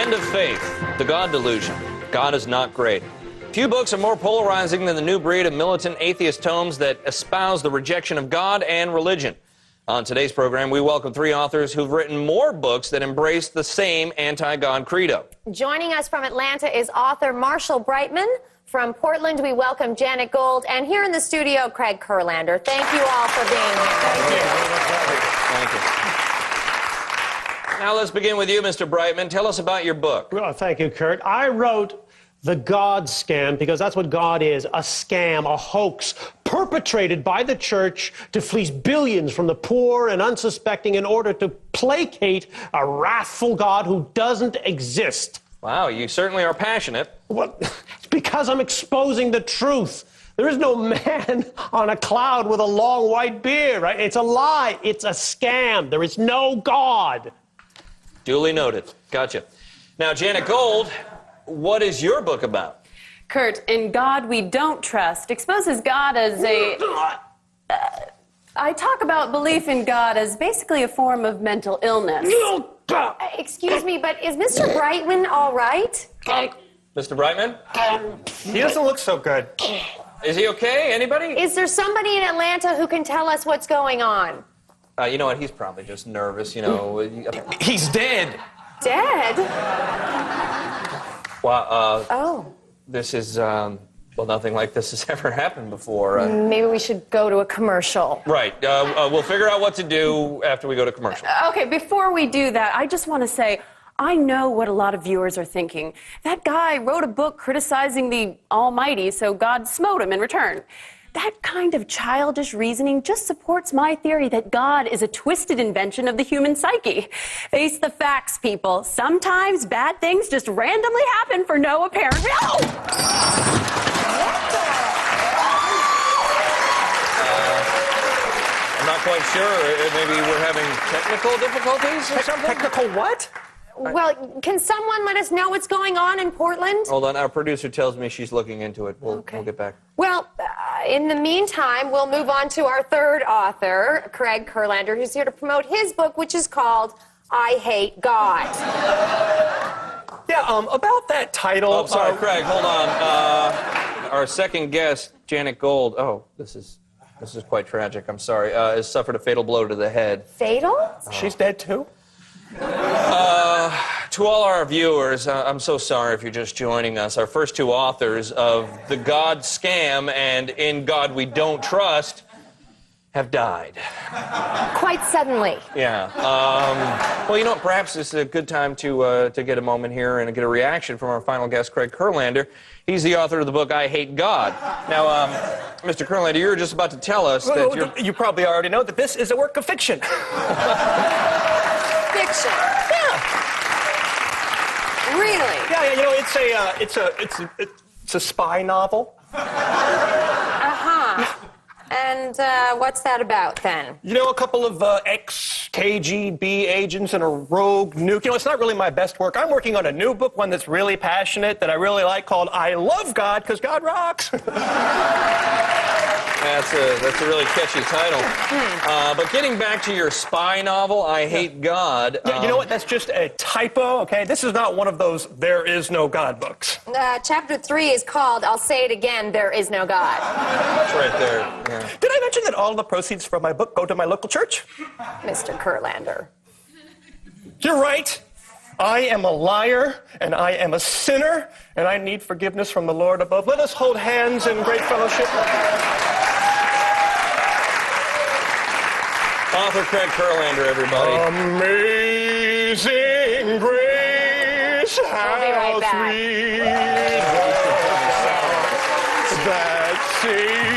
End of Faith, The God Delusion. God is not great. Few books are more polarizing than the new breed of militant atheist tomes that espouse the rejection of God and religion. On today's program, we welcome three authors who've written more books that embrace the same anti-God credo. Joining us from Atlanta is author Marshall Brightman. From Portland, we welcome Janet Gold. And here in the studio, Craig Kurlander. Thank you all for being here. Thank you. Now let's begin with you, Mr. Brightman. Tell us about your book. Well, thank you, Kurt. I wrote The God Scam because that's what God is, a scam, a hoax, perpetrated by the church to fleece billions from the poor and unsuspecting in order to placate a wrathful God who doesn't exist. Wow, you certainly are passionate. Well, it's because I'm exposing the truth. There is no man on a cloud with a long white beard, right? It's a lie. It's a scam. There is no God. Duly noted. Gotcha. Now, Janet Gold, what is your book about? Kurt, In God We Don't Trust exposes God as a... I talk about belief in God as basically a form of mental illness. Excuse me, but is Mr. Brightman all right? Mr. Brightman? He doesn't look so good. Is he okay? Anybody? Is there somebody in Atlanta who can tell us what's going on? You know what? He's probably just nervous, you know. He's dead. Dead? Well, Oh. this is, well, nothing like this has ever happened before. Maybe we should go to a commercial. Right. We'll figure out what to do after we go to commercial. Okay, before we do that, I just want to say, I know what a lot of viewers are thinking. That guy wrote a book criticizing the Almighty, so God smote him in return. That kind of childish reasoning just supports my theory that God is a twisted invention of the human psyche. Face the facts, people. Sometimes bad things just randomly happen for no apparent reason. Oh! I'm not quite sure. Maybe we're having technical difficulties or something? Technical what? Well, can someone let us know what's going on in Portland? Hold on. Our producer tells me she's looking into it. We'll get back. Well, in the meantime, we'll move on to our third author, Craig Kurlander, who's here to promote his book, which is called I Hate God. Yeah, about that title... Oh, sorry, Craig, hold on. Our second guest, Janet Gold. Oh, this is quite tragic. I'm sorry. Has suffered a fatal blow to the head. Fatal? She's dead, too? To all our viewers, I'm so sorry if you're just joining us. Our first two authors of The God Scam and In God We Don't Trust have died. Quite suddenly. Yeah. Well, you know what? Perhaps this is a good time to get a moment here and get a reaction from our final guest, Craig Kurlander. He's the author of the book I Hate God. Now, Mr. Kurlander, you were just about to tell us that You probably already know that this is a work of fiction. Fiction. Yeah. Really? Yeah, you know, it's a spy novel. Uh-huh. And what's that about, then? You know, a couple of ex-KGB agents and a rogue nuke. You know, it's not really my best work. I'm working on a new book, one that's really passionate, that I really like, called I Love God, because God rocks. That's a really catchy title. But getting back to your spy novel, I Hate God... Yeah, you know what? That's just a typo, okay? This is not one of those There Is No God books. Chapter 3 is called, I'll say it again, There Is No God. That's right there. Yeah. Did I mention that all the proceeds from my book go to my local church? Mr. Kurlander. You're right. I am a liar, and I am a sinner, and I need forgiveness from the Lord above. Let us hold hands in great fellowship. Author Craig Kurlander, everybody. Amazing grace, how We'll be right back. sweet the sound that saved